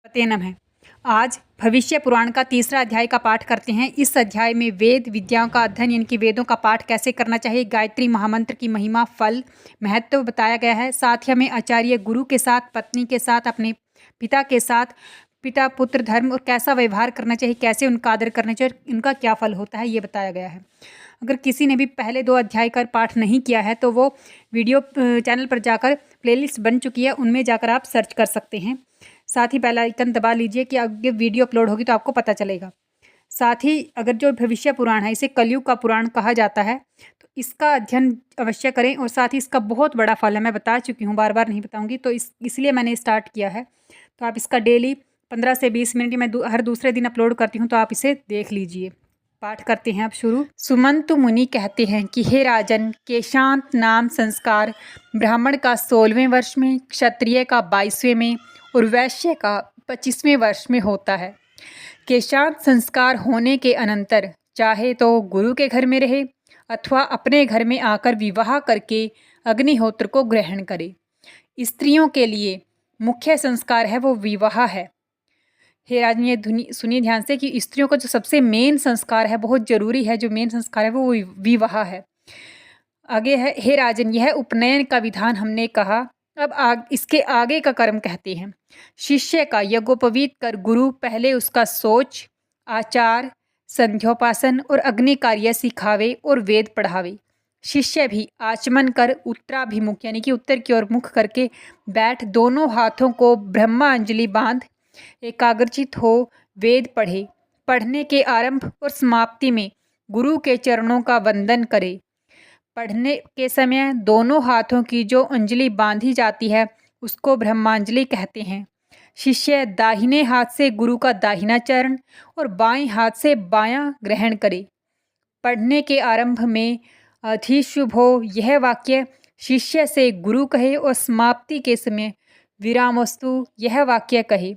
पते नमः। आज भविष्य पुराण का तीसरा अध्याय का पाठ करते हैं। इस अध्याय में वेद विद्याओं का अध्ययन यानी कि वेदों का पाठ कैसे करना चाहिए, गायत्री महामंत्र की महिमा, फल, महत्व बताया गया है। साथ ही हमें आचार्य गुरु के साथ, पत्नी के साथ, अपने पिता के साथ, पिता पुत्र धर्म और कैसा व्यवहार करना चाहिए, कैसे उनका आदर करना चाहिए और उनका क्या फल होता है, ये बताया गया है। अगर किसी ने भी पहले 2 अध्याय का पाठ नहीं किया है तो वो वीडियो चैनल पर जाकर प्लेलिस्ट बन चुकी है, उनमें जाकर आप सर्च कर सकते हैं। साथ ही बेल आइकन दबा लीजिए कि आगे वीडियो अपलोड होगी तो आपको पता चलेगा। साथ ही अगर जो भविष्य पुराण है इसे कलयुग का पुराण कहा जाता है, तो इसका अध्ययन अवश्य करें। और साथ ही इसका बहुत बड़ा फल है, मैं बता चुकी हूँ, बार बार नहीं बताऊँगी, तो इसलिए मैंने स्टार्ट किया है। तो आप इसका डेली 15 से 20 मिनट मैं हर दूसरे दिन अपलोड करती हूँ, तो आप इसे देख लीजिए। पाठ करते हैं अब शुरू। सुमंतु मुनि कहते हैं कि हे राजन, केशांत नाम संस्कार ब्राह्मण का 16वें वर्ष में, क्षत्रिय का 22वें में और वैश्य का 25वें वर्ष में होता है। केशांत संस्कार होने के अनंतर चाहे तो गुरु के घर में रहे अथवा अपने घर में आकर विवाह करके अग्निहोत्र को ग्रहण करे। स्त्रियों के लिए मुख्य संस्कार है वो विवाह है। हे राजन, ये सुनिए ध्यान से कि स्त्रियों का जो सबसे मेन संस्कार है, बहुत जरूरी है, जो मेन संस्कार है वो विवाह है। आगे है, हे राजन, यह उपनयन का विधान हमने कहा। अब इसके आगे का कर्म कहते हैं। शिष्य का यज्ञोपवीत कर गुरु पहले उसका सोच, आचार, संध्योपासन और अग्नि कार्य सिखावे और वेद पढ़ावे। शिष्य भी आचमन कर उत्तराभिमुख यानी कि उत्तर की ओर मुख करके बैठ दोनों हाथों को ब्रह्मांजलि बांध एकाग्रचित हो वेद पढ़े। पढ़ने के आरंभ और समाप्ति में गुरु के चरणों का वंदन करे। पढ़ने के समय दोनों हाथों की जो अंजलि बांधी जाती है उसको ब्रह्मांजलि कहते हैं। शिष्य दाहिने हाथ से गुरु का दाहिना चरण और बाएं हाथ से बायां ग्रहण करे। पढ़ने के आरंभ में अधिशुभ हो यह वाक्य शिष्य से गुरु कहे और समाप्ति के समय विरामोस्तु यह वाक्य कहे।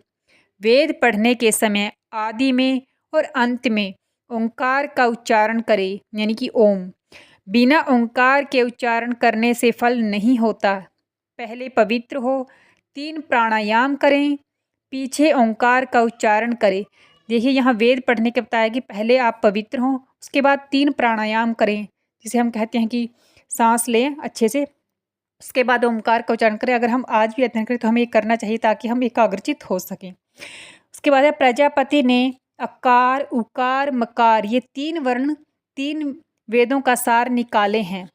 वेद पढ़ने के समय आदि में और अंत में ओंकार का उच्चारण करे यानी कि ओम। बिना ओंकार के उच्चारण करने से फल नहीं होता। पहले पवित्र हो, 3 प्राणायाम करें, पीछे ओंकार का उच्चारण करें। देखिए यहाँ वेद पढ़ने के बताया कि पहले आप पवित्र हों, उसके बाद 3 प्राणायाम करें, जिसे हम कहते हैं कि सांस लें अच्छे से, उसके बाद ओंकार का उच्चारण करें। अगर हम आज भी अध्ययन करें तो हमें ये करना चाहिए ताकि हम एकाग्रचित हो सकें। उसके बाद है, प्रजापति ने अकार, उकार, मकार ये 3 वर्ण 3 वेदों का सार निकाले हैं।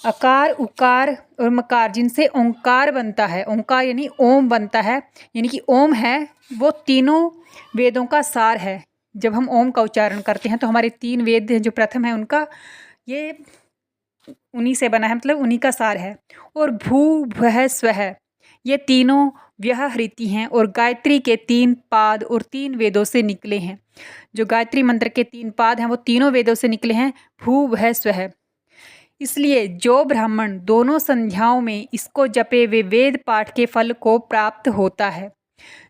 अकार, उकार और मकार जिनसे ओंकार बनता है, ओंकार यानी ओम बनता है, यानी कि ओम है वो तीनों वेदों का सार है। जब हम ओम का उच्चारण करते हैं तो हमारे 3 वेद जो प्रथम है उनका ये उन्हीं से बना है, मतलब उन्हीं का सार है। और भू भः स्वः ये तीनों व्यवहृति हैं और गायत्री के 3 पाद और 3 वेदों से निकले हैं। जो गायत्री मंत्र के 3 पाद हैं वो तीनों वेदों से निकले हैं, भू भः स्वः। इसलिए जो ब्राह्मण दोनों संध्याओं में इसको जपे वे वेद पाठ के फल को प्राप्त होता है।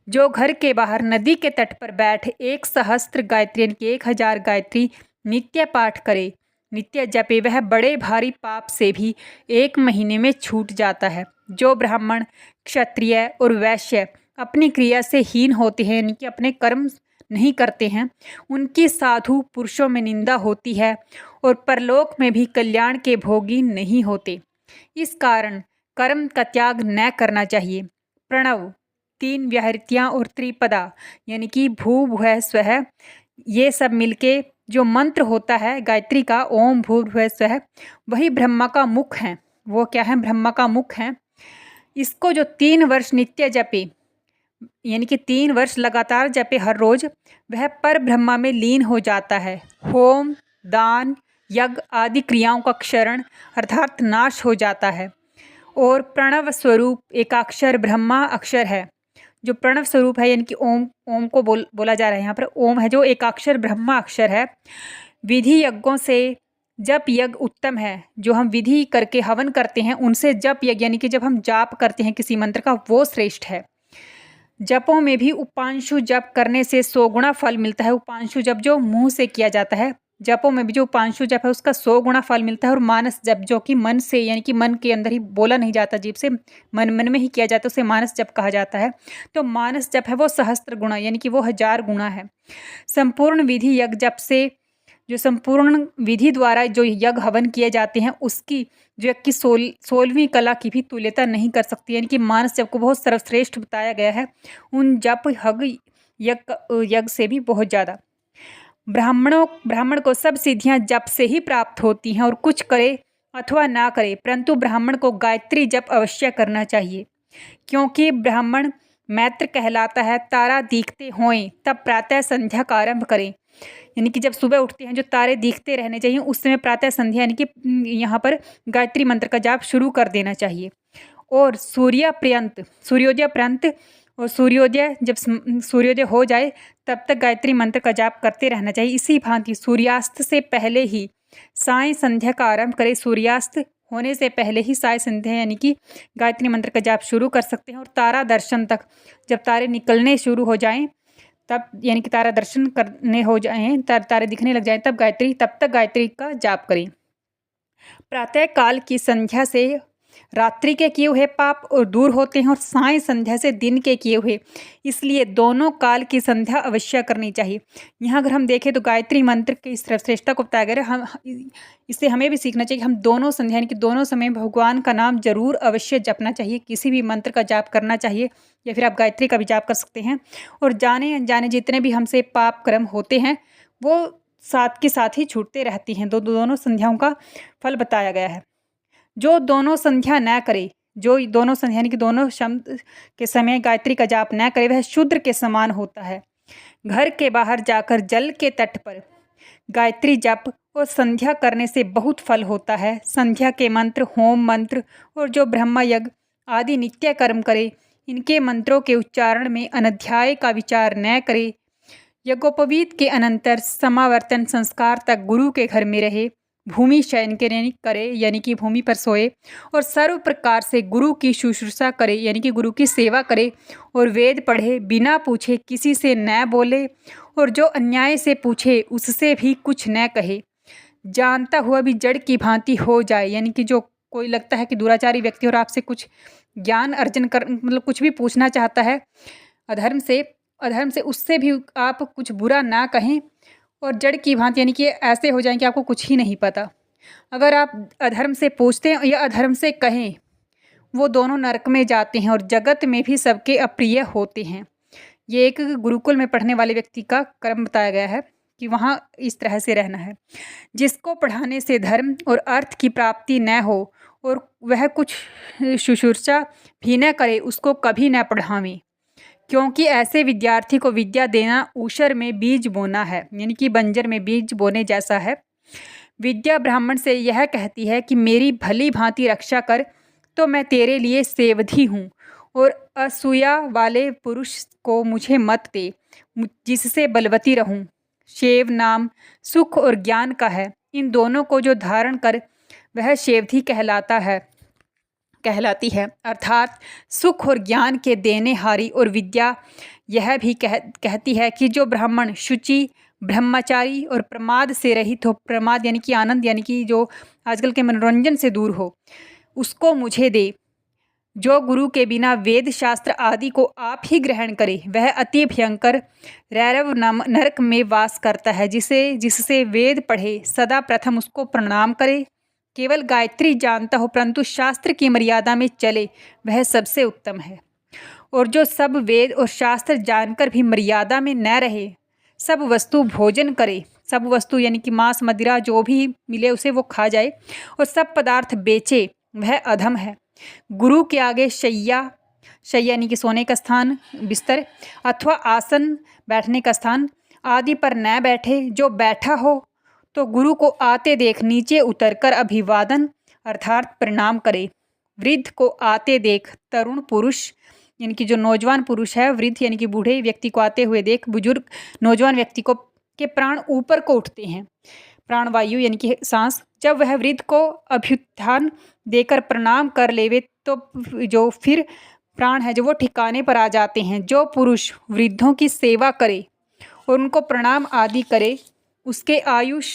जो घर के बाहर नदी के तट पर बैठ 1 सहस्त्र गायत्री यानी कि 1000 गायत्री नित्य पाठ करे, नित्य जपे, वह बड़े भारी पाप से भी 1 महीने में छूट जाता है। जो ब्राह्मण, क्षत्रिय और वैश्य अपनी क्रिया से हीन होते हैं यानी कि अपने कर्म नहीं करते हैं, उनकी साधु पुरुषों में निंदा होती है और परलोक में भी कल्याण के भोगी नहीं होते। इस कारण कर्म का त्याग न करना चाहिए। प्रणव, 3 व्याहृतियाँ और त्रिपदा यानी कि भू भुः स्वः ये सब मिलके जो मंत्र होता है गायत्री का, ओम भूर्भुवः स्वः, वही ब्रह्मा का मुख है। वो क्या है? ब्रह्मा का मुख है। इसको जो 3 वर्ष नित्य जपे यानी कि 3 वर्ष लगातार जपे हर रोज, वह पर ब्रह्मा में लीन हो जाता है। होम, दान, यज्ञ आदि क्रियाओं का क्षरण अर्थात नाश हो जाता है। और प्रणव स्वरूप एकाक्षर ब्रह्मा अक्षर है। जो प्रणव स्वरूप है यानी कि ओम को बोला जा रहा है यहाँ पर, ओम है जो एकाक्षर ब्रह्मा अक्षर है। विधि यज्ञों से जप यज्ञ उत्तम है। जो हम विधि करके हवन करते हैं उनसे जप यज्ञ यानी कि जब हम जाप करते हैं किसी मंत्र का, वो श्रेष्ठ है। जपों में भी उपांशु जप करने से 100 गुना फल मिलता है। उपांशु जप जो मुंह से किया जाता है, जपों में भी जो उपांशु जप है उसका 100 गुना फल मिलता है, और मानस जप जो कि मन से यानी कि मन के अंदर ही बोला नहीं जाता, जीभ से मन मन में ही किया जाता है, उसे मानस जप कहा जाता है। तो मानस जप है वो सहस्त्र गुना यानी कि वो 1000 गुना है। संपूर्ण विधि यज्ञ जप से, जो संपूर्ण विधि द्वारा जो यज्ञ हवन किए जाते हैं उसकी जो यज्ञ की 16वीं कला की भी तुल्यता नहीं कर सकती, यानी कि मानस जप को बहुत सर्वश्रेष्ठ बताया गया है उन जप यज्ञ से भी बहुत ज़्यादा। ब्राह्मण को सब सिद्धियां जप से ही प्राप्त होती हैं, और कुछ करे अथवा ना करे, परंतु ब्राह्मण को गायत्री जप अवश्य करना चाहिए, क्योंकि ब्राह्मण मैत्र कहलाता है। तारा दिखते होएं तब प्रातः संध्या का आरंभ करें, यानी कि जब सुबह उठते हैं जो तारे दिखते रहने चाहिए उस समय प्रातः संध्या यानी कि यहाँ पर गायत्री मंत्र का जाप शुरू कर देना चाहिए। और सूर्योदय पर्यंत, और जब सूर्योदय हो जाए तब तक गायत्री मंत्र का जाप करते रहना चाहिए। इसी भांति सूर्यास्त से पहले ही साय संध्या का आरंभ करें। सूर्यास्त होने से पहले ही साय संध्या यानी कि गायत्री मंत्र का जाप शुरू कर सकते हैं। और तारा दर्शन तक, जब तारे निकलने शुरू हो जाएं तब, यानी कि तारा दर्शन करने हो जाएं, तारे दिखने लग जाएं, तब तक गायत्री का जाप करें। प्रातः काल की संध्या से रात्रि के किए हुए पाप और दूर होते हैं, और साय संध्या से दिन के किए हुए, इसलिए दोनों काल की संध्या अवश्य करनी चाहिए। यहाँ अगर हम देखें तो गायत्री मंत्र की श्रेष्ठता को बताया गया है। इससे हमें भी सीखना चाहिए कि हम दोनों संध्या यानी कि दोनों समय भगवान का नाम जरूर अवश्य जपना चाहिए। किसी भी मंत्र का जाप करना चाहिए, या फिर आप गायत्री का भी जाप कर सकते हैं। और जाने अनजाने जितने भी हमसे पाप कर्म होते हैं वो साथ के साथ ही छूटते रहती हैं। दोनों संध्याओं का फल बताया गया है। जो दोनों संध्या न करे, जो दोनों संध्या यानी कि दोनों शब्द के समय गायत्री का जाप न करे, वह शूद्र के समान होता है। घर के बाहर जाकर जल के तट पर गायत्री जप और संध्या करने से बहुत फल होता है। संध्या के मंत्र, होम मंत्र और जो ब्रह्म यज्ञ आदि नित्य कर्म करे, इनके मंत्रों के उच्चारण में अनध्याय का विचार न करे। यज्ञोपवीत के अनंतर समावर्तन संस्कार तक गुरु के घर में रहे, भूमि शयन करे यानी कि भूमि पर सोए, और सर्व प्रकार से गुरु की शुश्रूषा करे यानी कि गुरु की सेवा करे, और वेद पढ़े, बिना पूछे किसी से न बोले, और जो अन्याय से पूछे उससे भी कुछ न कहे। जानता हुआ भी जड़ की भांति हो जाए, यानी कि जो कोई लगता है कि दुराचारी व्यक्ति और आपसे कुछ ज्ञान अर्जन कर मतलब कुछ भी पूछना चाहता है अधर्म से उससे भी आप कुछ बुरा ना कहें, और जड़ की भांति यानी कि ऐसे हो जाएं कि आपको कुछ ही नहीं पता। अगर आप अधर्म से पूछते हैं या अधर्म से कहें, वो दोनों नरक में जाते हैं और जगत में भी सबके अप्रिय होते हैं। ये एक गुरुकुल में पढ़ने वाले व्यक्ति का कर्म बताया गया है कि वहाँ इस तरह से रहना है। जिसको पढ़ाने से धर्म और अर्थ की प्राप्ति न हो और वह कुछ शुश्रूषा भी न करे, उसको कभी न पढ़ावें, क्योंकि ऐसे विद्यार्थी को विद्या देना ऊषर में बीज बोना है, यानी कि बंजर में बीज बोने जैसा है। विद्या ब्राह्मण से यह कहती है कि मेरी भली भांति रक्षा कर, तो मैं तेरे लिए सेवधी हूँ, और असूया वाले पुरुष को मुझे मत दे, जिससे बलवती रहूँ। शेव नाम सुख और ज्ञान का है, इन दोनों को जो धारण कर वह शेवधी कहलाती है, अर्थात सुख और ज्ञान के देने हारी। और विद्या यह भी कहती है कि जो ब्राह्मण शुचि, ब्रह्मचारी और प्रमाद से रहित हो, प्रमाद यानी कि आनंद यानी कि जो आजकल के मनोरंजन से दूर हो, उसको मुझे दे। जो गुरु के बिना वेद शास्त्र आदि को आप ही ग्रहण करे, वह अति भयंकर रैरव नरक में वास करता है। जिससे वेद पढ़े सदा प्रथम उसको प्रणाम करे। केवल गायत्री जानता हो परंतु शास्त्र की मर्यादा में चले, वह सबसे उत्तम है। और जो सब वेद और शास्त्र जानकर भी मर्यादा में न रहे, सब वस्तु भोजन करे, सब वस्तु यानी कि मांस मदिरा जो भी मिले उसे वो खा जाए, और सब पदार्थ बेचे, वह अधम है। गुरु के आगे शैया यानी कि सोने का स्थान, बिस्तर अथवा आसन, बैठने का स्थान आदि पर न बैठे। जो बैठा हो तो गुरु को आते देख नीचे उतरकर अभिवादन अर्थात प्रणाम करे। वृद्ध को आते देख तरुण पुरुष यानी कि जो नौजवान पुरुष है, वृद्ध यानी कि बूढ़े व्यक्ति को आते हुए देख बुजुर्ग नौजवान व्यक्ति को के प्राण ऊपर को उठते हैं, प्राणवायु यानी कि सांस। जब वह वृद्ध को अभ्युत्थान देकर प्रणाम कर लेवे तो जो फिर प्राण है जो वो ठिकाने पर आ जाते हैं। जो पुरुष वृद्धों की सेवा करे और उनको प्रणाम आदि करे, उसके आयुष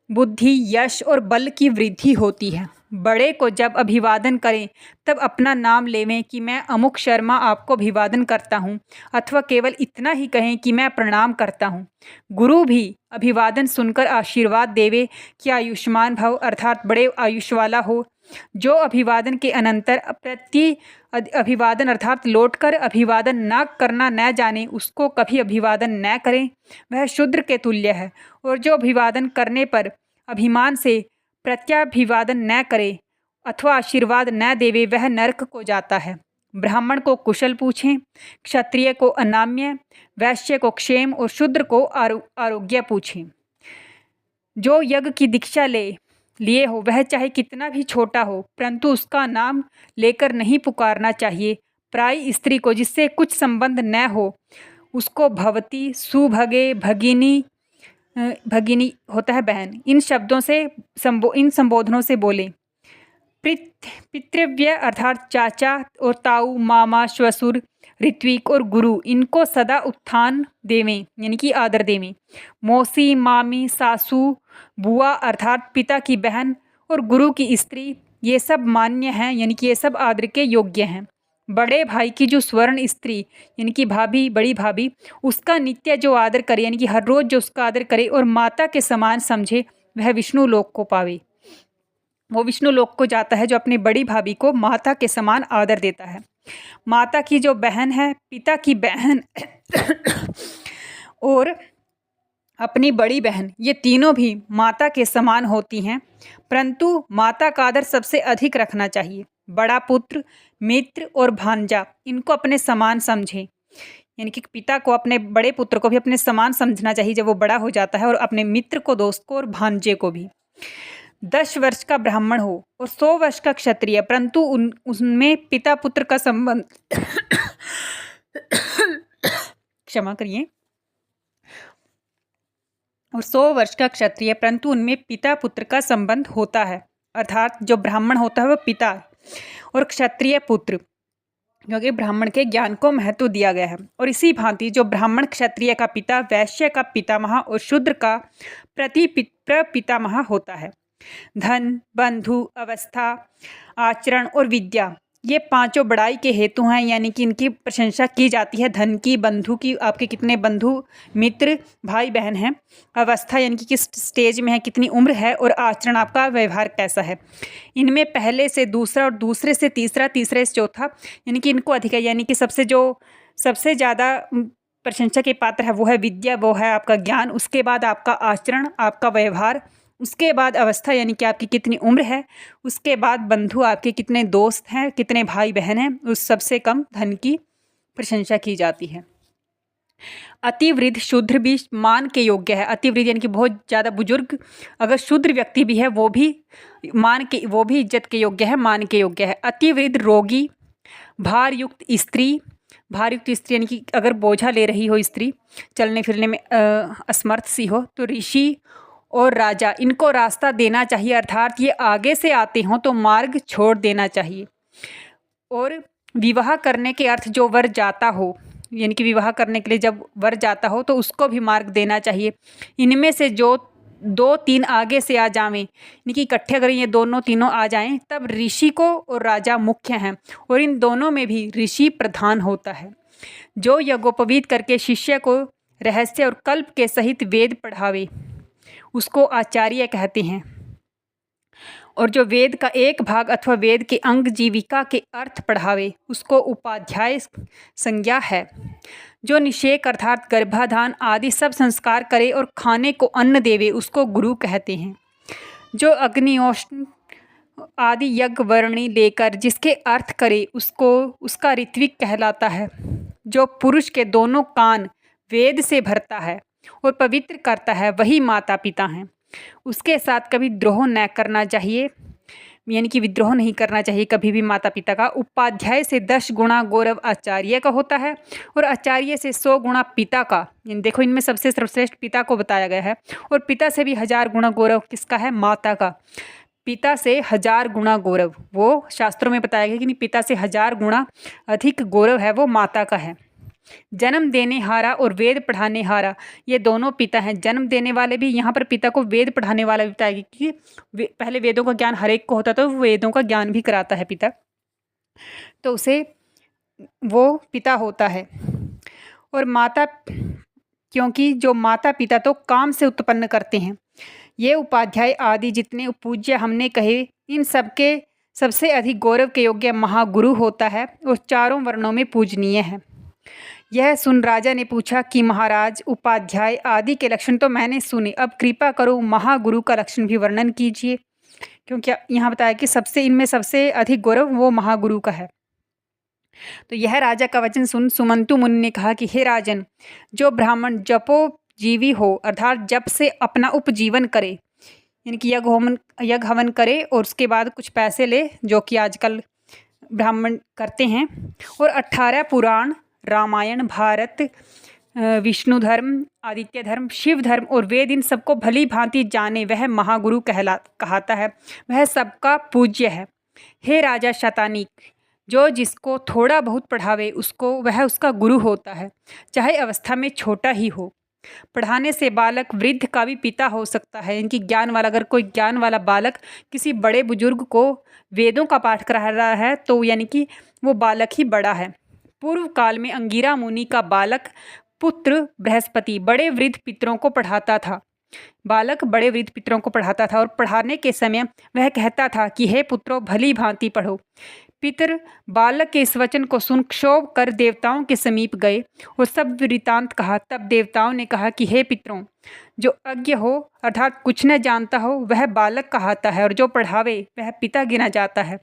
बुद्धि, यश और बल की वृद्धि होती है। बड़े को जब अभिवादन करें तब अपना नाम लेवें कि मैं अमुक शर्मा आपको अभिवादन करता हूँ, अथवा केवल इतना ही कहें कि मैं प्रणाम करता हूँ। गुरु भी अभिवादन सुनकर आशीर्वाद देवे कि आयुष्मान भव, अर्थात बड़े आयुष वाला हो। जो अभिवादन के अनंतर अभिवादन अर्थात लौटकर अभिवादन न करना न जाने, उसको कभी अभिवादन न करें, वह शूद्र के तुल्य है। और जो अभिवादन करने पर अभिमान से प्रत्याभिवादन न करे अथवा आशीर्वाद न देवे, वह नरक को जाता है। ब्राह्मण को कुशल पूछें, क्षत्रिय को अनाम्य, वैश्य को क्षेम और शूद्र को आरोग्य पूछें। जो यज्ञ की दीक्षा लिए हो वह चाहे कितना भी छोटा हो, परंतु उसका नाम लेकर नहीं पुकारना चाहिए। प्राय स्त्री को जिससे कुछ संबंध न हो उसको भवती, सुभगे, भगिनी, भगिनी होता है बहन, इन शब्दों से इन संबोधनों से बोले। पितृव्य अर्थात चाचा और ताऊ, मामा, श्वशुर, ऋत्विक और गुरु, इनको सदा उत्थान देवें यानी कि आदर देवें। मौसी, मामी, सासू, बुआ अर्थात पिता की बहन और गुरु की स्त्री, ये सब मान्य हैं यानी कि ये सब आदर के योग्य हैं। बड़े भाई की जो स्वर्ण स्त्री यानी कि भाभी, बड़ी भाभी, उसका नित्य जो आदर करे यानी कि हर रोज जो उसका आदर करे और माता के समान समझे, वह विष्णु लोक को पावे। वो विष्णु लोक को जाता है जो अपनी बड़ी भाभी को माता के समान आदर देता है। माता की जो बहन है, पिता की बहन और अपनी बड़ी बहन, ये तीनों भी माता के समान होती हैं, परंतु माता का आदर सबसे अधिक रखना चाहिए। बड़ा पुत्र, मित्र और भांजा, इनको अपने समान समझें यानी कि पिता को अपने बड़े पुत्र को भी अपने समान समझना चाहिए जब वो बड़ा हो जाता है, और अपने मित्र को, दोस्त को और भांजे को भी। 10 वर्ष का ब्राह्मण हो और 100 वर्ष का क्षत्रिय, परंतु उनमें पिता पुत्र का संबंध क्षमा करिए, और 100 वर्ष का क्षत्रिय परंतु उनमें पिता पुत्र का संबंध होता है, अर्थात जो ब्राह्मण होता है वह पिता और क्षत्रिय पुत्र, क्योंकि ब्राह्मण के ज्ञान को महत्व दिया गया है। और इसी भांति जो ब्राह्मण क्षत्रिय का पिता, वैश्य का पितामह और शूद्र का प्रपितामह होता है। धन, बंधु, अवस्था, आचरण और विद्या, ये पांचों बड़ाई के हेतु हैं यानी कि इनकी प्रशंसा की जाती है। धन की, बंधु की, आपके कितने बंधु मित्र भाई बहन हैं, अवस्था यानी कि किस स्टेज में है, कितनी उम्र है, और आचरण आपका व्यवहार कैसा है। इनमें पहले से दूसरा और दूसरे से तीसरा, तीसरे से चौथा यानी कि इनको अधिक है, यानी कि सबसे ज़्यादा प्रशंसा के पात्र है वो है विद्या, वो है आपका ज्ञान, उसके बाद आपका आचरण, आपका व्यवहार, उसके बाद अवस्था यानी कि आपकी कितनी उम्र है, उसके बाद बंधु आपके कितने दोस्त हैं, कितने भाई बहन हैं, उस सबसे कम धन की प्रशंसा की जाती है। अतिवृद्ध शूद्र भी मान के योग्य है। अतिवृद्ध यानी कि बहुत ज़्यादा बुजुर्ग अगर शूद्र व्यक्ति भी है वो भी इज्जत के योग्य है, मान के योग्य है। अतिवृद्ध रोगी, भारयुक्त स्त्री, भारयुक्त स्त्री यानी कि अगर बोझा ले रही हो स्त्री, चलने फिरने में असमर्थ सी हो, तो ऋषि और राजा, इनको रास्ता देना चाहिए, अर्थात ये आगे से आते हों तो मार्ग छोड़ देना चाहिए। और विवाह करने के अर्थ जो वर जाता हो यानी कि विवाह करने के लिए जब वर जाता हो तो उसको भी मार्ग देना चाहिए। इनमें से जो 2-3 आगे से आ जावें यानी कि इकट्ठे अगर ये दोनों तीनों आ जाएं तब ऋषि को और राजा मुख्य हैं, और इन दोनों में भी ऋषि प्रधान होता है। जो यज्ञोपवीत करके शिष्य को रहस्य और कल्प के सहित वेद पढ़ावे उसको आचार्य कहते हैं, और जो वेद का एक भाग अथवा वेद के अंग जीविका के अर्थ पढ़ावे उसको उपाध्याय संज्ञा है। जो निषेक अर्थात गर्भाधान आदि सब संस्कार करे और खाने को अन्न देवे उसको गुरु कहते हैं। जो अग्निहोत्र आदि यज्ञ वर्णी लेकर जिसके अर्थ करे उसका ऋत्विक कहलाता है। जो पुरुष के दोनों कान वेद से भरता है और पवित्र करता है वही माता पिता हैं। उसके साथ कभी द्रोह न करना चाहिए यानी कि विद्रोह नहीं करना चाहिए कभी भी माता पिता का। उपाध्याय से 10 गुणा गौरव आचार्य का होता है और आचार्य से 100 गुणा पिता का। देखो इनमें सबसे सर्वश्रेष्ठ पिता को बताया गया है, और पिता से भी 1000 गुणा गौरव किसका है? माता का। पिता से 1000 गुणा गौरव, वो शास्त्रों में बताया गया कि पिता से 1000 गुणा अधिक गौरव है वो माता का है। जन्म देने हारा और वेद पढ़ाने हारा, ये दोनों पिता हैं। जन्म देने वाले भी यहाँ पर पिता को वेद पढ़ाने वाला भी पिता है, क्योंकि पहले वेदों का ज्ञान हर एक को होता, तो वेदों का ज्ञान भी कराता है पिता, तो उसे वो पिता होता है। और माता, क्योंकि जो माता पिता तो काम से उत्पन्न करते हैं। ये उपाध्याय आदि जितने पूज्य हमने कहे, इन सबके सबसे अधिक गौरव के योग्य महागुरु होता है और चारों वर्णों में पूजनीय है। यह सुन राजा ने पूछा कि महाराज, उपाध्याय आदि के लक्षण तो मैंने सुने, अब कृपा करो महागुरु का लक्षण भी वर्णन कीजिए, क्योंकि यहाँ बताया कि इनमें सबसे अधिक गौरव वो महागुरु का है। तो यह राजा का वचन सुन सुमंतु मुनि ने कहा कि हे राजन, जो ब्राह्मण जपोजीवी हो, अर्थात जप से अपना उपजीवन करे, यानी कि यज्ञ हवन करे और उसके बाद कुछ पैसे ले, जो कि आजकल ब्राह्मण करते हैं, और 18 पुराण, रामायण, भारत, विष्णु धर्म, आदित्य धर्म, शिव धर्म और वेद, इन सबको भली भांति जाने, वह महागुरु कहलाता है, वह सबका पूज्य है। हे राजा शतानीक, जो जिसको थोड़ा बहुत पढ़ावे वह उसका गुरु होता है, चाहे अवस्था में छोटा ही हो। पढ़ाने से बालक वृद्ध का भी पिता हो सकता है, इनकी ज्ञान वाला, अगर कोई ज्ञान वाला बालक किसी बड़े बुजुर्ग को वेदों का पाठ करा रहा है, तो यानी कि वो बालक ही बड़ा है। पूर्व काल में अंगिरा मुनि का बालक पुत्र बृहस्पति बड़े वृद्ध पितरों को पढ़ाता था। बालक बड़े वृद्ध पितरों को पढ़ाता था और पढ़ाने के समय वह कहता था कि हे पुत्रों, भली भांति पढ़ो। पितर बालक के इस वचन को सुन क्षोभ कर देवताओं के समीप गए और सब वृतांत कहा। तब देवताओं ने कहा कि हे पितरों, जो अज्ञ हो, अर्थात कुछ न जानता हो, वह बालक कहाता है, और जो पढ़ावे वह पिता गिना जाता है।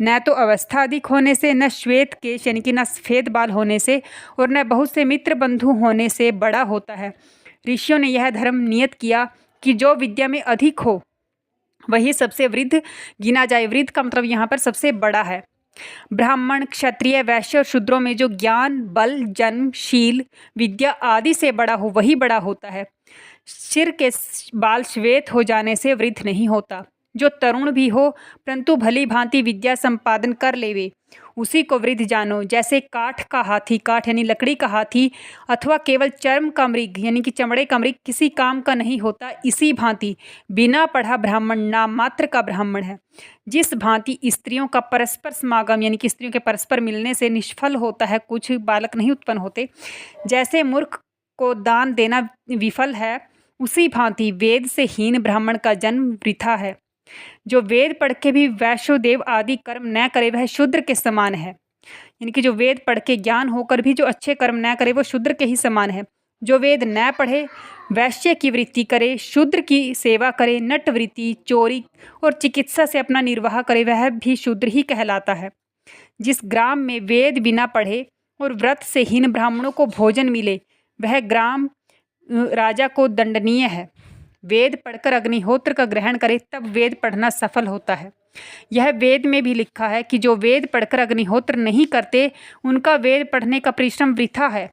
न तो अवस्था अधिक होने से, न श्वेत केश यानी कि न सफेद बाल होने से, और न बहुत से मित्र बंधु होने से बड़ा होता है। ऋषियों ने यह धर्म नियत किया कि जो विद्या में अधिक हो वही सबसे वृद्ध गिना जाए। वृद्ध का मतलब यहाँ पर सबसे बड़ा है। ब्राह्मण, क्षत्रिय, वैश्य और शूद्रों में जो ज्ञान, बल, जन्म, शील, विद्या आदि से बड़ा हो वही बड़ा होता है। सिर के बाल श्वेत हो जाने से वृद्ध नहीं होता। जो तरुण भी हो परंतु भली भांति विद्या संपादन कर लेवे, उसी को वृद्ध जानो। जैसे काठ का हाथी, काठ यानी लकड़ी का हाथी, अथवा केवल चर्म का मृग यानी कि चमड़े का मृग किसी काम का नहीं होता, इसी भांति बिना पढ़ा ब्राह्मण नाम मात्र का ब्राह्मण है। जिस भांति स्त्रियों का परस्पर समागम यानी कि स्त्रियों के परस्पर मिलने से निष्फल होता है, कुछ बालक नहीं उत्पन्न होते, जैसे मूर्ख को दान देना विफल है, उसी भांति वेद से हीन ब्राह्मण का जन्म वृथा है। जो वेद पढ़ के भी वैश्योदेव आदि कर्म न करे वह शूद्र के समान है। यानी कि जो वेद पढ़ के ज्ञान होकर भी जो अच्छे कर्म न करे वो शूद्र के ही समान है। जो वेद न पढ़े, वैश्य की वृत्ति करे, शूद्र की सेवा करे, नट वृत्ति, चोरी और चिकित्सा से अपना निर्वाह करे, वह भी शूद्र ही कहलाता है। जिस ग्राम में वेद बिना पढ़े और व्रत से हीन ब्राह्मणों को भोजन मिले, वह ग्राम राजा को दंडनीय है। वेद पढ़कर अग्निहोत्र का ग्रहण करे, तब वेद पढ़ना सफल होता है। यह वेद में भी लिखा है कि जो वेद पढ़कर अग्निहोत्र नहीं करते, उनका वेद पढ़ने का परिश्रम वृथा है।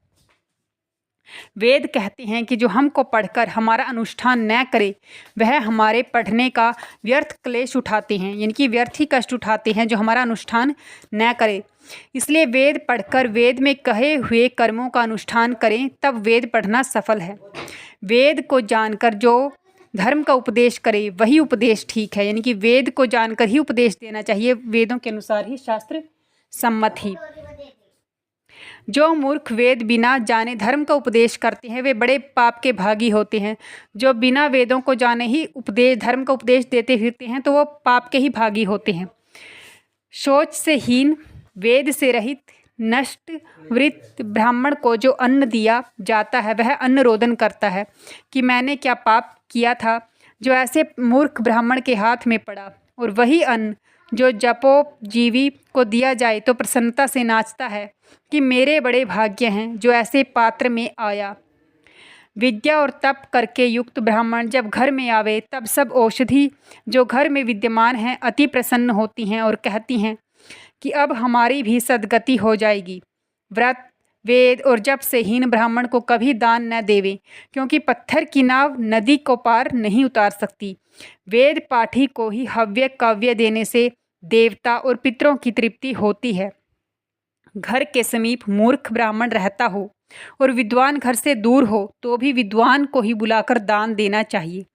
वेद कहते हैं कि जो हमको पढ़कर हमारा अनुष्ठान न करे, वह हमारे पढ़ने का व्यर्थ क्लेश उठाते हैं, यानी कि व्यर्थ ही कष्ट उठाते हैं जो हमारा अनुष्ठान न करे। इसलिए वेद पढ़कर वेद में कहे हुए कर्मों का अनुष्ठान करें, तब वेद पढ़ना सफल है। वेद को जानकर जो धर्म का उपदेश करे वही उपदेश ठीक है, यानी कि वेद को जानकर ही उपदेश देना चाहिए, वेदों के अनुसार ही, शास्त्र सम्मत ही। जो मूर्ख वेद बिना जाने धर्म का उपदेश करते हैं वे बड़े पाप के भागी होते हैं। जो बिना वेदों को जाने ही धर्म का उपदेश देते फिरते हैं तो वो पाप के ही भागी होते हैं। सोच से हीन, वेद से रहित, नष्ट वृत्त ब्राह्मण को जो अन्न दिया जाता है वह अन्न रोदन करता है कि मैंने क्या पाप किया था जो ऐसे मूर्ख ब्राह्मण के हाथ में पड़ा। और वही अन्न जो जपोजीवी को दिया जाए तो प्रसन्नता से नाचता है कि मेरे बड़े भाग्य हैं जो ऐसे पात्र में आया। विद्या और तप करके युक्त ब्राह्मण जब घर में आवे, तब सब औषधि जो घर में विद्यमान हैं अति प्रसन्न होती हैं और कहती हैं कि अब हमारी भी सद्गति हो जाएगी। व्रत, वेद और जप से हीन ब्राह्मण को कभी दान न देवे, क्योंकि पत्थर की नाव नदी को पार नहीं उतार सकती। वेद पाठी को ही हव्य काव्य देने से देवता और पितरों की तृप्ति होती है। घर के समीप मूर्ख ब्राह्मण रहता हो और विद्वान घर से दूर हो तो भी विद्वान को ही बुलाकर दान देना चाहिए।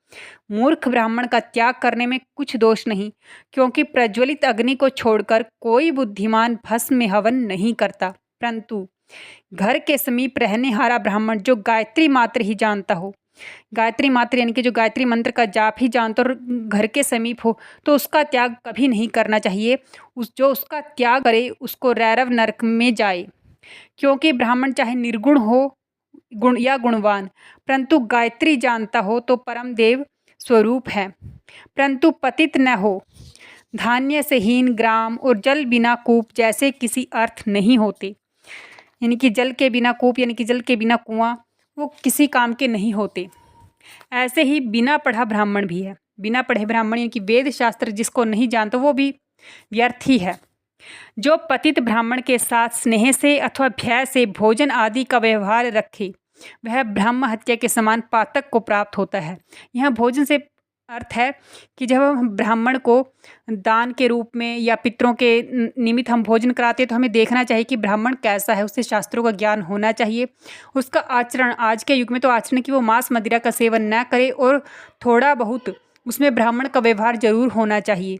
मूर्ख ब्राह्मण का त्याग करने में कुछ दोष नहीं, क्योंकि प्रज्वलित अग्नि को छोड़कर कोई बुद्धिमान भस्म में हवन नहीं करता। परंतु घर के समीप रहने हारा ब्राह्मण जो गायत्री मात्र ही जानता हो, गायत्री मात्र यानी कि जो गायत्री मंत्र का जाप ही जानता और घर के समीप हो, तो उसका त्याग कभी नहीं करना चाहिए। जो उसका त्याग करे उसको रैरव नरक में जाए, क्योंकि ब्राह्मण चाहे निर्गुण हो गुण या गुणवान, परंतु गायत्री जानता हो तो परम देव स्वरूप है। परंतु पतित न हो, धान्य से हीन ग्राम और जल बिना कूप जैसे किसी अर्थ नहीं होते। यानी कि जल के बिना कूप यानी कि जल के बिना कुआं, वो किसी काम के नहीं होते। ऐसे ही बिना पढ़ा ब्राह्मण भी है। बिना पढ़े ब्राह्मण यानी कि वेद शास्त्र जिसको नहीं जानता वो भी व्यर्थ ही है। जो पतित ब्राह्मण के साथ स्नेह से अथवा भय से भोजन आदि का व्यवहार रखे, वह ब्रह्म हत्या के समान पातक को प्राप्त होता है। यहाँ भोजन से अर्थ है कि जब हम ब्राह्मण को दान के रूप में या पितरों के निमित्त हम भोजन कराते हैं तो हमें देखना चाहिए कि ब्राह्मण कैसा है, उससे शास्त्रों का ज्ञान होना चाहिए। उसका आचरण, आज के युग में तो आचरण कि वो मांस मदिरा का सेवन न करे और थोड़ा बहुत उसमें ब्राह्मण का व्यवहार जरूर होना चाहिए।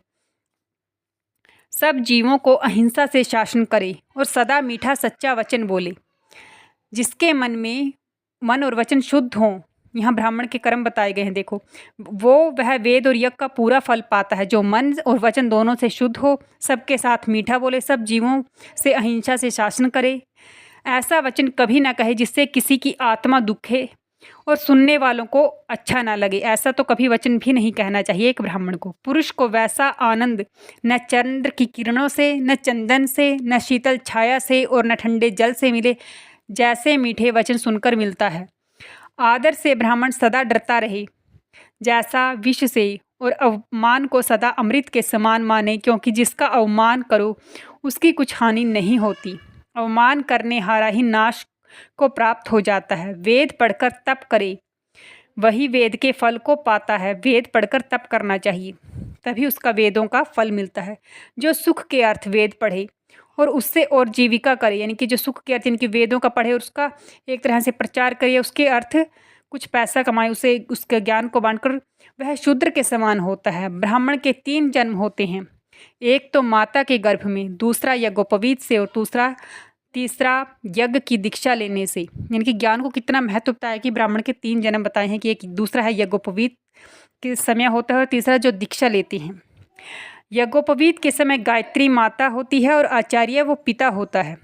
सब जीवों को अहिंसा से शासन करे और सदा मीठा सच्चा वचन बोले। जिसके मन और वचन शुद्ध हों, यहाँ ब्राह्मण के कर्म बताए गए हैं, देखो वह वेद और यज्ञ का पूरा फल पाता है। जो मन और वचन दोनों से शुद्ध हो, सबके साथ मीठा बोले, सब जीवों से अहिंसा से शासन करे, ऐसा वचन कभी ना कहे जिससे किसी की आत्मा दुखे और सुनने वालों को अच्छा ना लगे। ऐसा तो कभी वचन भी नहीं कहना चाहिए एक ब्राह्मण को। पुरुष को वैसा आनंद न चंद्र की किरणों से, न चंदन से, न शीतल छाया से और न ठंडे जल से मिले जैसे मीठे वचन सुनकर मिलता है। आदर से ब्राह्मण सदा डरता रहे, जैसा विष से, और अवमान को सदा अमृत के समान माने, क्योंकि जिसका अवमान करो उसकी कुछ हानि नहीं होती। अवमान करने हारा ही नाश को प्राप्त हो जाता है। वेद पढ़कर तप करे, वही वेद के फल को पाता है। वेद पढ़कर तप करना चाहिए, तभी उसका वेदों का फल मिलता है। जो सुख के अर्थ वेद पढ़े और उससे और जीविका करे, यानी कि जो सुख के अर्थ यानी कि वेदों का पढ़े और उसका एक तरह से प्रचार करे, उसके अर्थ कुछ पैसा कमाए, उसे उसके ज्ञान को बांटकर, वह शूद्र के समान होता है। ब्राह्मण के 3 जन्म होते हैं, एक तो माता के गर्भ में, दूसरा यज्ञोपवीत से और तीसरा यज्ञ की दीक्षा लेने से। यानी कि ज्ञान को कितना महत्व बताया कि ब्राह्मण के 3 जन्म बताए हैं कि एक दूसरा है यज्ञोपवीत के समय होता है और तीसरा जो दीक्षा लेते हैं। यज्ञोपवीत के समय गायत्री माता होती है और आचार्य वो पिता होता है।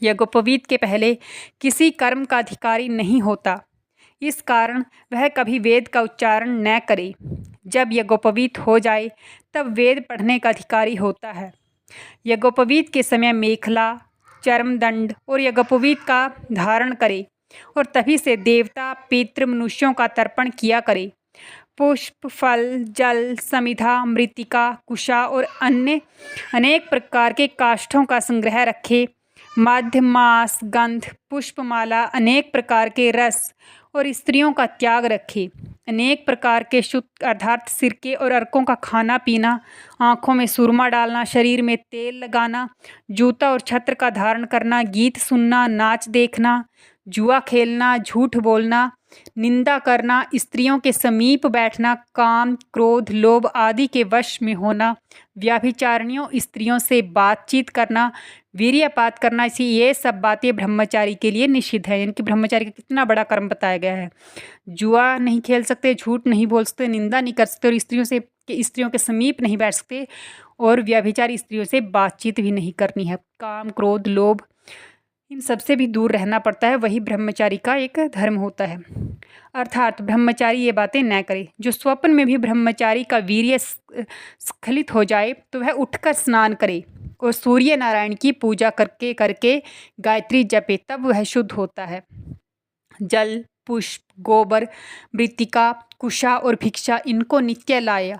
यज्ञोपवीत के पहले किसी कर्म का अधिकारी नहीं होता, इस कारण वह कभी वेद का उच्चारण न करे। जब यज्ञोपवीत हो जाए तब वेद पढ़ने का अधिकारी होता है। यज्ञोपवीत के समय मेखला, चर्मदंड और यज्ञोपवीत का धारण करे और तभी से देवता, पितृ, मनुष्यों का तर्पण किया करे। पुष्प, फल, जल, समिधा, मृत्तिका, कुशा और अन्य अनेक प्रकार के काष्ठों का संग्रह रखे। मध्य, मांस, गंध, पुष्पमाला, अनेक प्रकार के रस और स्त्रियों का त्याग रखे। अनेक प्रकार के शुद्ध अर्थात सिरके और अर्कों का खाना पीना, आँखों में सुरमा डालना, शरीर में तेल लगाना, जूता और छत्र का धारण करना, गीत सुनना, नाच देखना, जुआ खेलना, झूठ बोलना, निंदा करना, स्त्रियों के समीप बैठना, काम, क्रोध, लोभ आदि के वश में होना, व्याभिचारिणियों स्त्रियों से बातचीत करना, वीर्यपात करना, इसी ये सब बातें ब्रह्मचारी के लिए निषिद्ध है। यानी कि ब्रह्मचारी का कितना बड़ा कर्म बताया गया है। जुआ नहीं खेल सकते, झूठ नहीं बोल सकते, निंदा नहीं कर सकते और स्त्रियों के समीप नहीं बैठ सकते और व्याभिचारी स्त्रियों से बातचीत भी नहीं करनी है। काम, क्रोध, लोभ इन सबसे भी दूर रहना पड़ता है, वही ब्रह्मचारी का एक धर्म होता है। अर्थात ब्रह्मचारी ये बातें न करे। जो स्वप्न में भी ब्रह्मचारी का वीर्य स्खलित हो जाए तो वह उठकर स्नान करे और सूर्य नारायण की पूजा करके गायत्री जपे, तब वह शुद्ध होता है। जल, पुष्प, गोबर, मृत्तिका, कुशा और भिक्षा इनको नित्य लाया,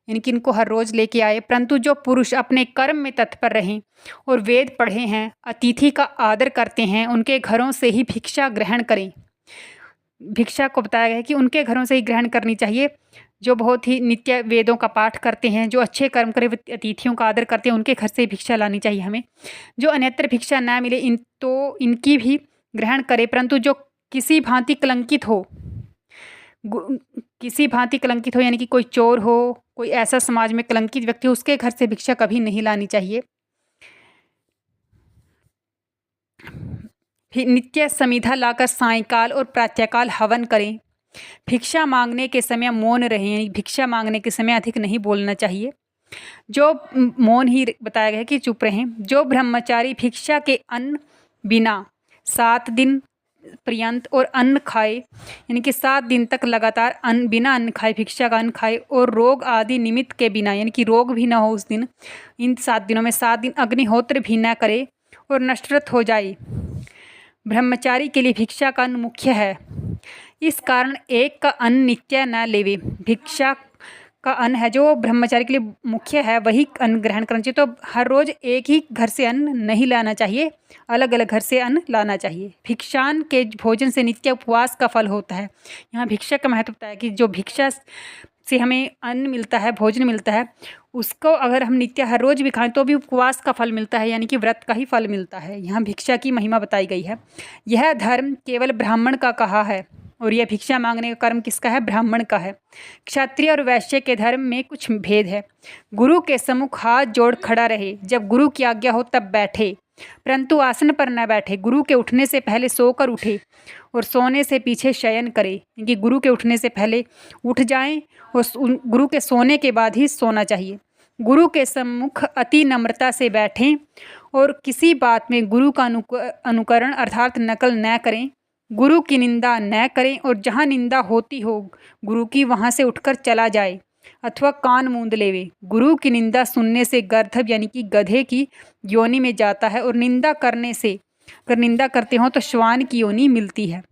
यानी कि इनको हर रोज लेके आए। परंतु जो पुरुष अपने कर्म में तत्पर रहें और वेद पढ़े हैं, अतिथि का आदर करते हैं, उनके घरों से ही भिक्षा ग्रहण करें। भिक्षा को बताया गया है कि उनके घरों से ही ग्रहण करनी चाहिए। जो बहुत ही नित्य वेदों का पाठ करते हैं, जो अच्छे कर्म करे, अतिथियों का आदर करते हैं, उनके घर से भिक्षा लानी चाहिए हमें। जो अन्यत्र भिक्षा ना मिले इनकी भी ग्रहण करे, परंतु जो किसी भांति कलंकित हो, किसी भांति कलंकित हो यानी कि कोई चोर हो, कोई ऐसा समाज में कलंकित व्यक्ति हो, उसके घर से भिक्षा कभी नहीं लानी चाहिए। फिर नित्य समिधा लाकर सायंकाल और प्रातःकाल हवन करें। भिक्षा मांगने के समय मौन रहें, यानी भिक्षा मांगने के समय अधिक नहीं बोलना चाहिए। जो मौन ही बताया गया है कि चुप रहें। जो ब्रह्मचारी भिक्षा के अन्न बिना 7 दिन पर्यंत और अन्न खाए, यानी कि 7 दिन तक लगातार बिना अन्न खाए भिक्षा का अन्न खाए, और रोग आदि निमित्त के बिना, यानी कि रोग भी ना हो उस दिन, इन 7 दिनों में 7 दिन अग्निहोत्र भी न करे और नष्ट हो जाए, ब्रह्मचारी के लिए भिक्षा का अन्न मुख्य है। इस कारण एक का अन्न नित्य न लेवे। भिक्षा का अन्न है जो ब्रह्मचारी के लिए मुख्य है, वही अन्न ग्रहण करना चाहिए। तो हर रोज एक ही घर से अन्न नहीं लाना चाहिए, अलग अलग घर से अन्न लाना चाहिए। भिक्षान के भोजन से नित्य उपवास का फल होता है। यहाँ भिक्षा का महत्व बताया कि जो भिक्षा से हमें अन्न मिलता है, भोजन मिलता है, उसको अगर हम नित्य हर रोज भी खाएं तो भी उपवास का फल मिलता है, यानी कि व्रत का ही फल मिलता है। यहाँ भिक्षा की महिमा बताई गई है। यह धर्म केवल ब्राह्मण का कहा है, और यह भिक्षा मांगने का कर्म किसका है? ब्राह्मण का है। क्षत्रिय और वैश्य के धर्म में कुछ भेद है। गुरु के सम्मुख हाथ जोड़ खड़ा रहे, जब गुरु की आज्ञा हो तब बैठे, परंतु आसन पर न बैठे। गुरु के उठने से पहले सोकर उठे और सोने से पीछे शयन करे, क्योंकि गुरु के उठने से पहले उठ जाएं और गुरु के सोने के बाद ही सोना चाहिए। गुरु के सम्मुख अति नम्रता से बैठें और किसी बात में गुरु का अनुकरण अर्थात नकल न करें। गुरु की निंदा न करें, और जहाँ निंदा होती हो गुरु की वहाँ से उठकर चला जाए अथवा कान मूंद लेवे। गुरु की निंदा सुनने से गर्दभ यानी कि गधे की योनि में जाता है, और निंदा करने से, अगर निंदा करते हो तो श्वान की योनि मिलती है।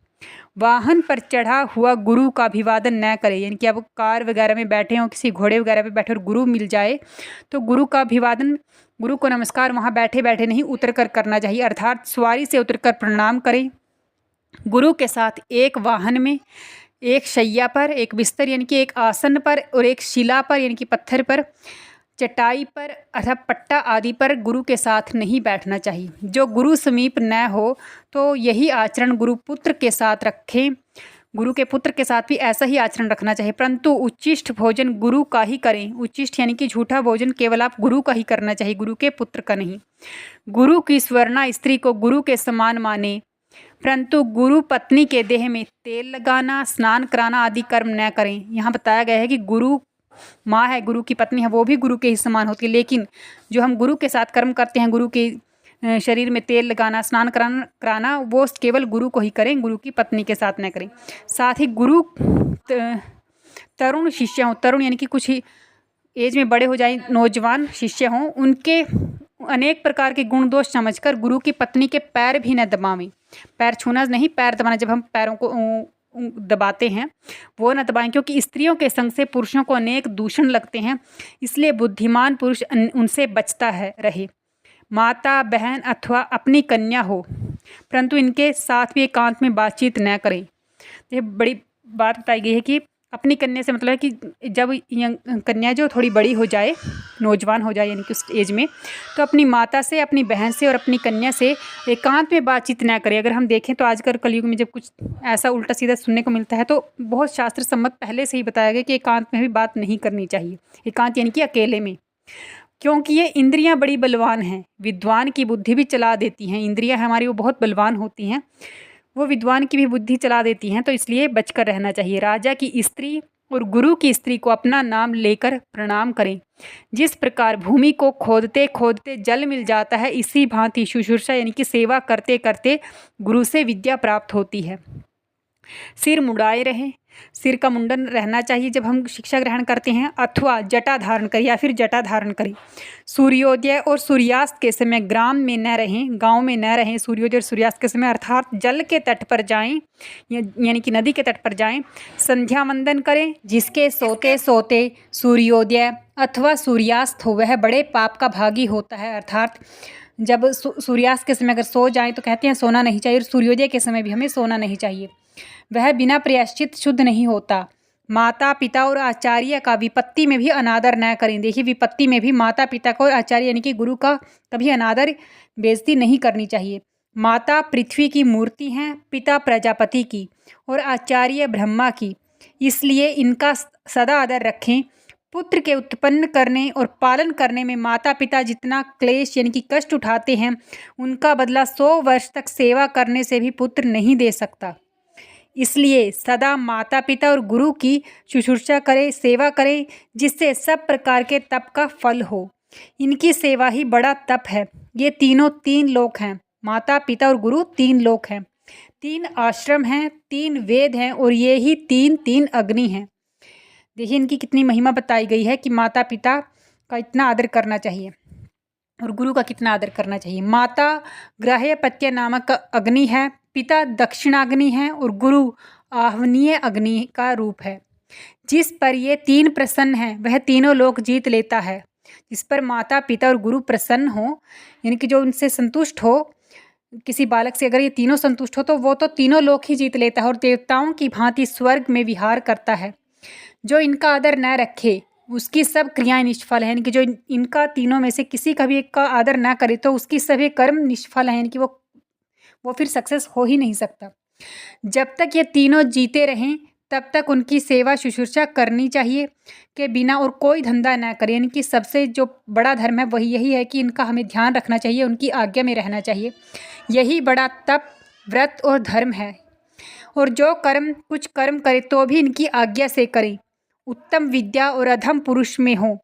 वाहन पर चढ़ा हुआ गुरु का अभिवादन न करे, यानी कि अब कार वगैरह में बैठे हो, किसी घोड़े वगैरह पे बैठे और गुरु मिल जाए तो गुरु का अभिवादन, गुरु को नमस्कार वहाँ बैठे बैठे नहीं उतर कर करना चाहिए, अर्थात सवारी से उतर कर प्रणाम करें। गुरु के साथ एक वाहन में, एक शैया पर, एक बिस्तर यानी कि एक आसन पर, और एक शिला पर यानी कि पत्थर पर, चटाई पर अथवा पट्टा आदि पर गुरु के साथ नहीं बैठना चाहिए। जो गुरु समीप न हो तो यही आचरण गुरु पुत्र के साथ रखें। गुरु के पुत्र के साथ भी ऐसा ही आचरण रखना चाहिए, परंतु उच्चिष्ट भोजन गुरु का ही करें। उच्चिष्ट यानी कि झूठा भोजन केवल आप गुरु का ही करना चाहिए, गुरु के पुत्र का नहीं। गुरु की स्वर्णा स्त्री को गुरु के समान माने, परंतु गुरु पत्नी के देह में तेल लगाना, स्नान कराना आदि कर्म न करें। यहाँ बताया गया है कि गुरु माँ है, गुरु की पत्नी है, वो भी गुरु के ही समान होती है, लेकिन जो हम गुरु के साथ कर्म करते हैं, गुरु के शरीर में तेल लगाना, स्नान कराना, वो केवल गुरु को ही करें, गुरु की पत्नी के साथ न करें। साथ ही गुरु तरुण शिष्य हों, तरुण यानी कि कुछ ही एज में बड़े हो जाए, नौजवान शिष्य हों, उनके अनेक प्रकार के गुण दोष समझकर गुरु की पत्नी के पैर भी न दबावें। पैर छूना नहीं, पैर दबाना, जब हम पैरों को दबाते हैं वो न दबाएं, क्योंकि स्त्रियों के संग से पुरुषों को अनेक दूषण लगते हैं, इसलिए बुद्धिमान पुरुष उनसे बचता रहे। माता, बहन अथवा अपनी कन्या हो, परंतु इनके साथ भी एकांत में बातचीत न करें। ये बड़ी बात बताई गई है कि अपनी कन्या से मतलब है कि जब कन्या जो थोड़ी बड़ी हो जाए, नौजवान हो जाए यानी कि उस एज में, तो अपनी माता से, अपनी बहन से और अपनी कन्या से एकांत में बातचीत ना करें। अगर हम देखें तो आजकल कलयुग में जब कुछ ऐसा उल्टा सीधा सुनने को मिलता है तो बहुत शास्त्र सम्मत पहले से ही बताया गया कि एकांत में भी बात नहीं करनी चाहिए। एकांत यानी कि अकेले में, क्योंकि ये इंद्रियां बड़ी बलवान हैं, विद्वान की बुद्धि भी चला देती हैं। इंद्रियां हमारी वो बहुत बलवान होती हैं, वो विद्वान की भी बुद्धि चला देती हैं, तो इसलिए बचकर रहना चाहिए। राजा की स्त्री और गुरु की स्त्री को अपना नाम लेकर प्रणाम करें। जिस प्रकार भूमि को खोदते खोदते जल मिल जाता है, इसी भांति शुश्रूषा यानी कि सेवा करते करते गुरु से विद्या प्राप्त होती है। सिर मुड़ाए रहें, सिर का मुंडन रहना चाहिए जब हम शिक्षा ग्रहण करते हैं, अथवा जटा धारण करें या फिर जटा धारण करें। सूर्योदय और सूर्यास्त के समय ग्राम में न रहें, गांव में न रहें। सूर्योदय और सूर्यास्त के समय अर्थात जल के तट पर जाएं, यानी कि नदी के तट पर जाएं। संध्या वंदन करें। जिसके सोते सोते सूर्योदय अथवा सूर्यास्त हो वह बड़े पाप का भागी होता है, अर्थात जब सूर्यास्त के समय अगर सो जाएं तो कहते हैं सोना नहीं चाहिए, और सूर्योदय के समय भी हमें सोना नहीं चाहिए। वह बिना प्रायश्चित शुद्ध नहीं होता। माता पिता और आचार्य का विपत्ति में भी अनादर न करें। देखिए, विपत्ति में भी माता पिता का और आचार्य यानी कि गुरु का कभी अनादर, बेइज्जती नहीं करनी चाहिए। माता पृथ्वी की मूर्ति हैं, पिता प्रजापति की और आचार्य ब्रह्मा की, इसलिए इनका सदा आदर रखें। पुत्र के उत्पन्न करने और पालन करने में माता पिता जितना क्लेश यानी कि कष्ट उठाते हैं, उनका बदला 100 वर्ष तक सेवा करने से भी पुत्र नहीं दे सकता। इसलिए सदा माता पिता और गुरु की शुश्रूषा करें, सेवा करें, जिससे सब प्रकार के तप का फल हो। इनकी सेवा ही बड़ा तप है। ये तीनों 3 लोक हैं। माता पिता और गुरु 3 लोक हैं, 3 आश्रम हैं, 3 वेद हैं, और ये ही 3 अग्नि हैं। देखिए, इनकी कितनी महिमा बताई गई है कि माता पिता का इतना आदर करना चाहिए और गुरु का कितना आदर करना चाहिए। माता ग्राह्यपत्य नामक अग्नि है, पिता दक्षिणाग्नि है और गुरु आह्वनीय अग्नि का रूप है। जिस पर ये 3 प्रसन्न हैं वह तीनों लोक जीत लेता है। जिस पर माता पिता और गुरु प्रसन्न हो, यानी कि जो उनसे संतुष्ट हो, किसी बालक से अगर ये तीनों संतुष्ट हो तो वो तो तीनों लोक ही जीत लेता है और देवताओं की भांति स्वर्ग में विहार करता है। जो इनका आदर न रखे उसकी सब क्रियाएं निष्फल हैं, यानी कि जो इनका तीनों में से किसी का भी एक का आदर ना करे तो उसकी सभी कर्म निष्फल हैं, यानी कि वो फिर सक्सेस हो ही नहीं सकता। जब तक ये तीनों जीते रहें तब तक उनकी सेवा शुश्रूषा करनी चाहिए के बिना और कोई धंधा ना करें। यानी कि सबसे जो बड़ा धर्म है वही यही है कि इनका हमें ध्यान रखना चाहिए, उनकी आज्ञा में रहना चाहिए। यही बड़ा तप, व्रत और धर्म है। और जो कुछ कर्म करे तो भी इनकी आज्ञा से करें। उत्तम विद्या और अधम पुरुष में हो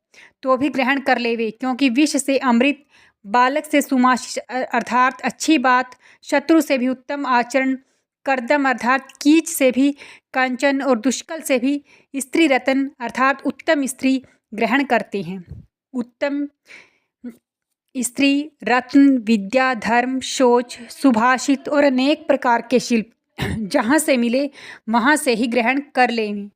तो भी ग्रहण कर लेवे, क्योंकि विष से अमृत, बालक से सुमाशीष अर्थात अच्छी बात, शत्रु से भी उत्तम आचरण, कर्दम अर्थात कीच से भी कांचन और दुष्कल से भी स्त्री रतन अर्थात उत्तम स्त्री ग्रहण करते हैं। उत्तम स्त्री, रत्न, विद्या, धर्म, शौच, सुभाषित और अनेक प्रकार के शिल्प जहाँ से मिले वहाँ से ही ग्रहण कर लें।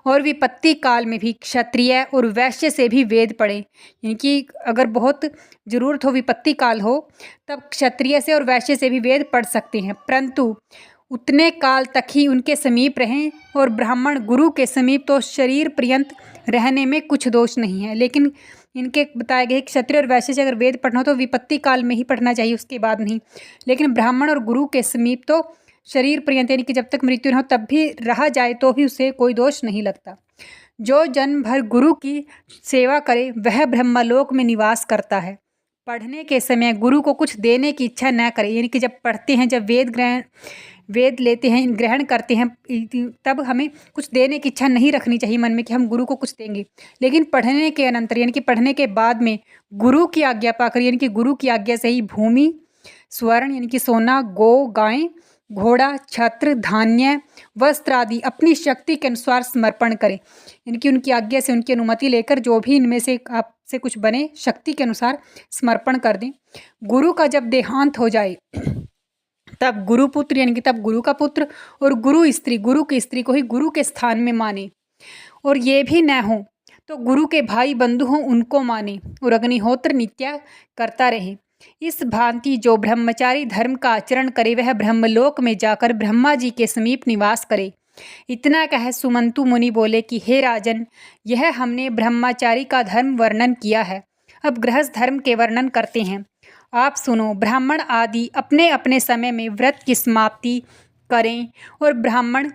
और विपत्ति काल में भी क्षत्रिय और वैश्य से भी वेद पढ़ें, यानी कि अगर बहुत ज़रूरत हो, विपत्ति काल हो, तब क्षत्रिय से और वैश्य से भी वेद पढ़ सकते हैं, परंतु उतने काल तक ही उनके समीप रहें। और ब्राह्मण गुरु के समीप तो शरीर पर्यंत रहने में कुछ दोष नहीं है, लेकिन इनके बताए गए क्षत्रिय और वैश्य से अगर वेद पढ़ना हो तो विपत्ति काल में ही पढ़ना चाहिए, उसके बाद नहीं। लेकिन ब्राह्मण और गुरु के समीप तो शरीर पर्यंत यानी कि जब तक मृत्यु न हो तब भी रहा जाए तो भी उसे कोई दोष नहीं लगता। जो जन्म भर गुरु की सेवा करे वह ब्रह्मलोक में निवास करता है। पढ़ने के समय गुरु को कुछ देने की इच्छा न करे, यानी कि जब पढ़ते हैं, जब वेद लेते हैं, ग्रहण करते हैं, तब हमें कुछ देने की इच्छा नहीं रखनी चाहिए मन में कि हम गुरु को कुछ देंगे। लेकिन पढ़ने के अनंतर यानी कि पढ़ने के बाद में गुरु की आज्ञा पाकर, यानी कि गुरु की आज्ञा से ही भूमि, स्वर्ण यानी कि सोना, गौ, गाय, घोड़ा, छत्र, धान्य, वस्त्र आदि अपनी शक्ति के अनुसार समर्पण करें। यानी उनकी आज्ञा से, उनकी अनुमति लेकर जो भी इनमें से आपसे कुछ बने शक्ति के अनुसार समर्पण कर दें। गुरु का जब देहांत हो जाए तब गुरुपुत्र यानी कि तब गुरु का पुत्र और गुरु स्त्री, गुरु की स्त्री को ही गुरु के स्थान में माने। और ये भी न हो तो गुरु के भाई बंधु हों उनको माने और अग्निहोत्र नित्य करता रहे। इस भांति जो ब्रह्मचारी धर्म का आचरण करे वह ब्रह्मलोक में जाकर ब्रह्मा जी के समीप निवास करे। इतना कह सुमंतु मुनि बोले कि हे राजन, यह हमने ब्रह्मचारी का धर्म वर्णन किया है, अब गृहस्थ धर्म के वर्णन करते हैं। आप सुनो। ब्राह्मण आदि अपने अपने समय में व्रत की समाप्ति करें और ब्राह्मण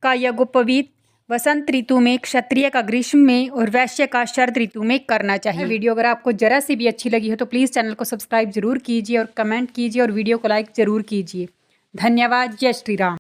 का यज्ञोपवीत वसंत ऋतु में, क्षत्रिय का ग्रीष्म में और वैश्य का शरद ऋतु में करना चाहिए। वीडियो अगर आपको जरा सी भी अच्छी लगी हो तो प्लीज़ चैनल को सब्सक्राइब जरूर कीजिए और कमेंट कीजिए और वीडियो को लाइक ज़रूर कीजिए। धन्यवाद। जय श्री राम।